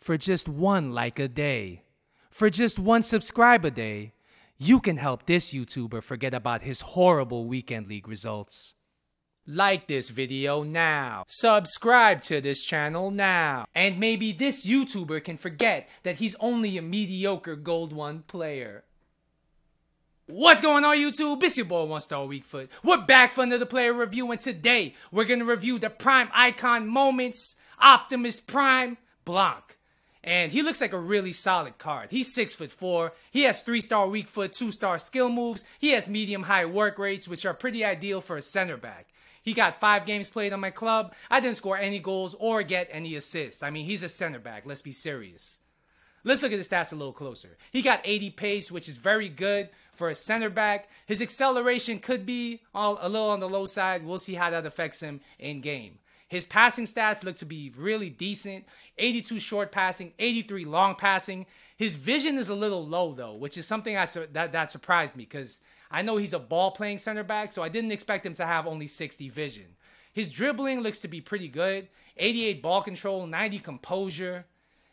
For just one like a day, for just one subscribe a day, you can help this YouTuber forget about his horrible weekend league results. Like this video now, subscribe to this channel now, and maybe this YouTuber can forget that he's only a mediocre Gold 1 player. What's going on YouTube? It's your boy 1-Star Weakfoot. We're back for another player review, and today we're going to review the Prime Icon Moments, Optimus Prime, Blanc. And he looks like a really solid card. He's 6'4". He has 3-star weak foot, 2-star skill moves. He has medium-high work rates, which are pretty ideal for a center back. He got 5 games played on my club. I didn't score any goals or get any assists. I mean, he's a center back. Let's be serious. Let's look at his stats a little closer. He got 80 pace, which is very good for a center back. His acceleration could be a little on the low side. We'll see how that affects him in game. His passing stats look to be really decent. 82 short passing, 83 long passing. His vision is a little low though, which is something that surprised me because I know he's a ball-playing center back, so I didn't expect him to have only 60 vision. His dribbling looks to be pretty good. 88 ball control, 90 composure.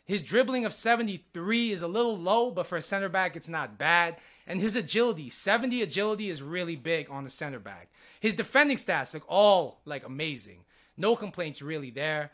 His dribbling of 73 is a little low, but for a center back, it's not bad. And his agility, 70 agility is really big on the center back. His defending stats look all like amazing. No complaints really there.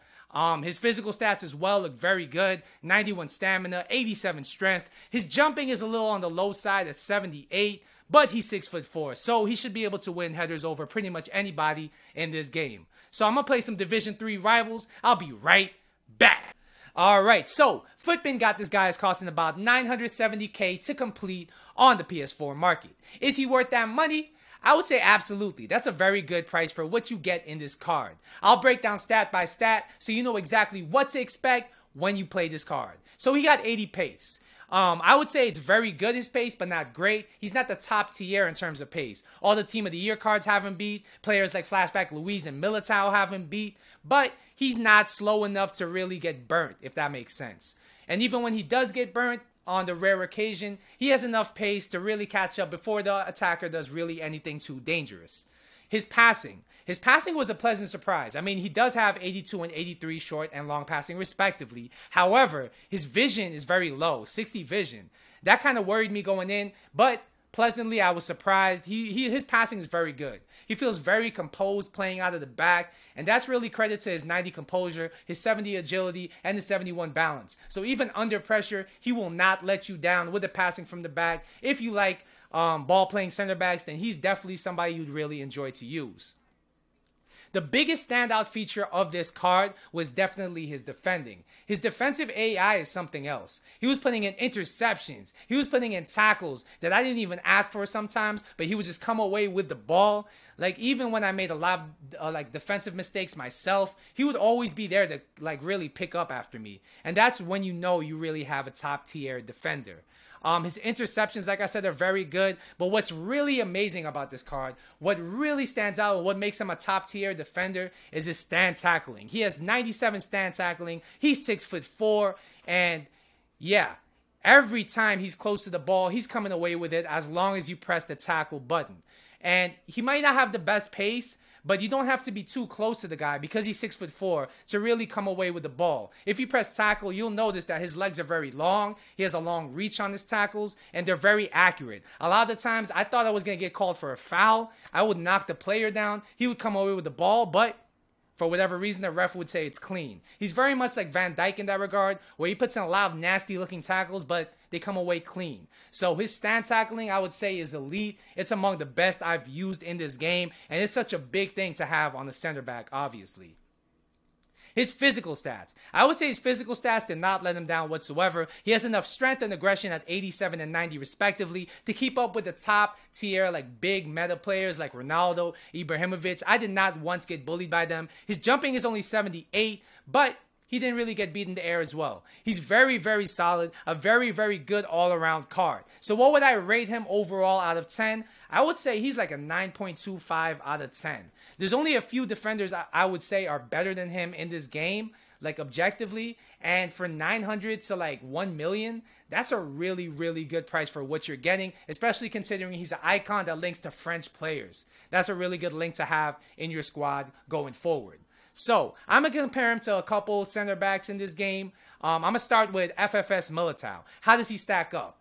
His physical stats as well look very good. 91 stamina, 87 strength. His jumping is a little on the low side at 78, but he's 6'4", so he should be able to win headers over pretty much anybody in this game. So I'm going to play some Division 3 rivals. I'll be right back. Alright, so Footbin got this guy as costing about 970k to complete on the PS4 market. Is he worth that money? I would say absolutely. That's a very good price for what you get in this card. I'll break down stat by stat so you know exactly what to expect when you play this card. So he got 80 pace. I would say it's very good, his pace, but not great. He's not the top tier in terms of pace. All the Team of the Year cards have him beat. Players like Flashback Louise and Militao have him beat. But he's not slow enough to really get burnt, if that makes sense. And even when he does get burnt, on the rare occasion, he has enough pace to really catch up before the attacker does really anything too dangerous. His passing was a pleasant surprise. I mean, he does have 82 and 83 short and long passing respectively. However, his vision is very low, 60 vision. That kind of worried me going in, but pleasantly, I was surprised. His passing is very good. He feels very composed playing out of the back, and that's really credit to his 90 composure, his 70 agility, and his 71 balance. So even under pressure, he will not let you down with the passing from the back. If you like ball-playing center backs, then he's definitely somebody you'd really enjoy to use. The biggest standout feature of this card was definitely his defending. His defensive AI is something else. He was putting in interceptions. He was putting in tackles that I didn't even ask for sometimes, but he would just come away with the ball. Like, even when I made a lot of defensive mistakes myself, he would always be there to really pick up after me. And that's when you know you really have a top tier defender. His interceptions, like I said, are very good. But what's really amazing about this card, what really stands out and what makes him a top tier defender is his stand tackling. He has 97 stand tackling. He's 6'4", and yeah, every time he's close to the ball, he's coming away with it as long as you press the tackle button. And he might not have the best pace, but you don't have to be too close to the guy because he's 6'4" to really come away with the ball. If you press tackle, you'll notice that his legs are very long. He has a long reach on his tackles, and they're very accurate. A lot of the times, I thought I was going to get called for a foul. I would knock the player down. He would come away with the ball, but for whatever reason, the ref would say it's clean. He's very much like Van Dijk in that regard, where he puts in a lot of nasty-looking tackles, but they come away clean. So his stand tackling, I would say, is elite. It's among the best I've used in this game, and it's such a big thing to have on the center back, obviously. His physical stats. I would say his physical stats did not let him down whatsoever. He has enough strength and aggression at 87 and 90 respectively to keep up with the top tier big meta players like Ronaldo, Ibrahimovic. I did not once get bullied by them. His jumping is only 78, but he didn't really get beat in the air as well. He's very, very solid, a very, very good all-around card. So what would I rate him overall out of 10? I would say he's like a 9.25 out of 10. There's only a few defenders I would say are better than him in this game, objectively. And for 900 to 1 million, that's a really, really good price for what you're getting, especially considering he's an icon that links to French players. That's a really good link to have in your squad going forward. So I'm going to compare him to a couple center backs in this game. I'm going to start with FFS Militao. How does he stack up?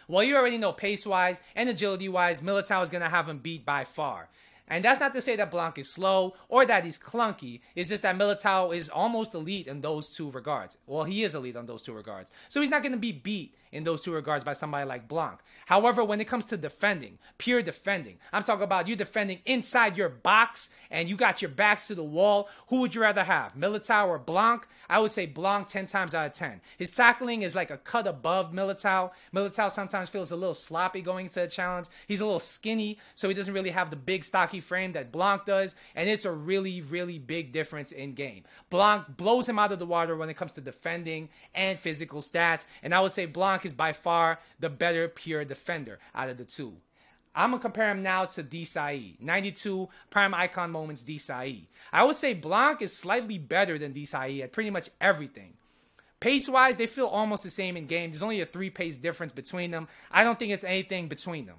Well, you already know pace-wise and agility-wise, Militao is going to have him beat by far. And that's not to say that Blanc is slow or that he's clunky. It's just that Militao is almost elite in those two regards. Well, he is elite on those two regards. So he's not going to be beat in those two regards by somebody like Blanc. However, when it comes to defending, pure defending, I'm talking about you defending inside your box and you got your backs to the wall, who would you rather have, Militao or Blanc? I would say Blanc 10 times out of 10. His tackling is like a cut above Militao. Militao sometimes feels a little sloppy going into a challenge. He's a little skinny, so he doesn't really have the big stocky frame that Blanc does, and it's a really, really big difference in game. Blanc blows him out of the water when it comes to defending and physical stats, and I would say Blanc is by far the better pure defender out of the two. I'm going to compare him now to Desai. 92 prime icon moments Desai. I would say Blanc is slightly better than Desai at pretty much everything. Pace-wise, they feel almost the same in game. There's only a 3-pace difference between them. I don't think it's anything between them.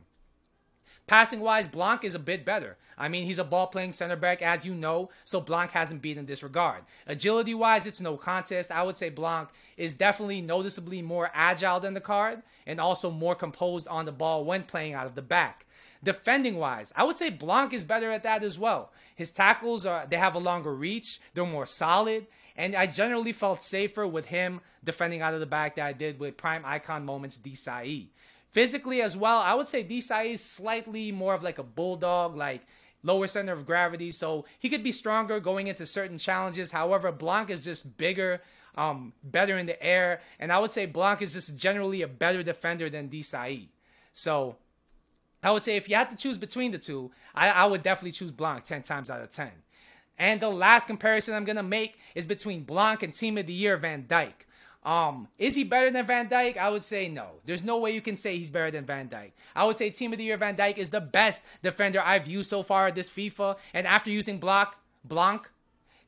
Passing-wise, Blanc is a bit better. I mean, he's a ball-playing center back, as you know, so Blanc hasn't beat in this regard. Agility-wise, it's no contest. I would say Blanc is definitely noticeably more agile than the card and also more composed on the ball when playing out of the back. Defending-wise, I would say Blanc is better at that as well. His tackles, they have a longer reach, they're more solid, and I generally felt safer with him defending out of the back than I did with prime icon moments Desai. Physically as well, I would say Desai is slightly more of like a bulldog, like lower center of gravity, so he could be stronger going into certain challenges. However, Blanc is just bigger, better in the air, and I would say Blanc is just generally a better defender than Desai. So I would say if you had to choose between the two, I would definitely choose Blanc 10 times out of 10. And the last comparison I'm going to make is between Blanc and Team of the Year Van Dijk. Is he better than Van Dijk? I would say no. There's no way you can say he's better than Van Dijk. I would say Team of the Year Van Dijk is the best defender I've used so far this FIFA. And after using Blanc,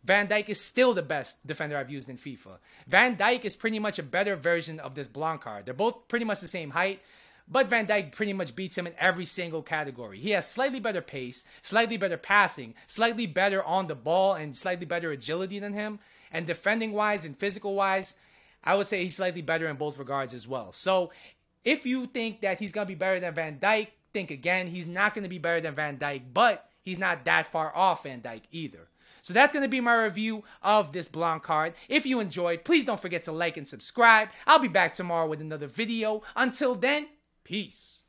Van Dijk is still the best defender I've used in FIFA. Van Dijk is pretty much a better version of this Blanc card. They're both pretty much the same height, but Van Dijk pretty much beats him in every single category. He has slightly better pace, slightly better passing, slightly better on the ball, and slightly better agility than him. And defending-wise and physical-wise, I would say he's slightly better in both regards as well. So if you think that he's going to be better than Van Dijk, think again. He's not going to be better than Van Dijk, but he's not that far off Van Dijk either. So that's going to be my review of this Blanc card. If you enjoyed, please don't forget to like and subscribe. I'll be back tomorrow with another video. Until then, peace.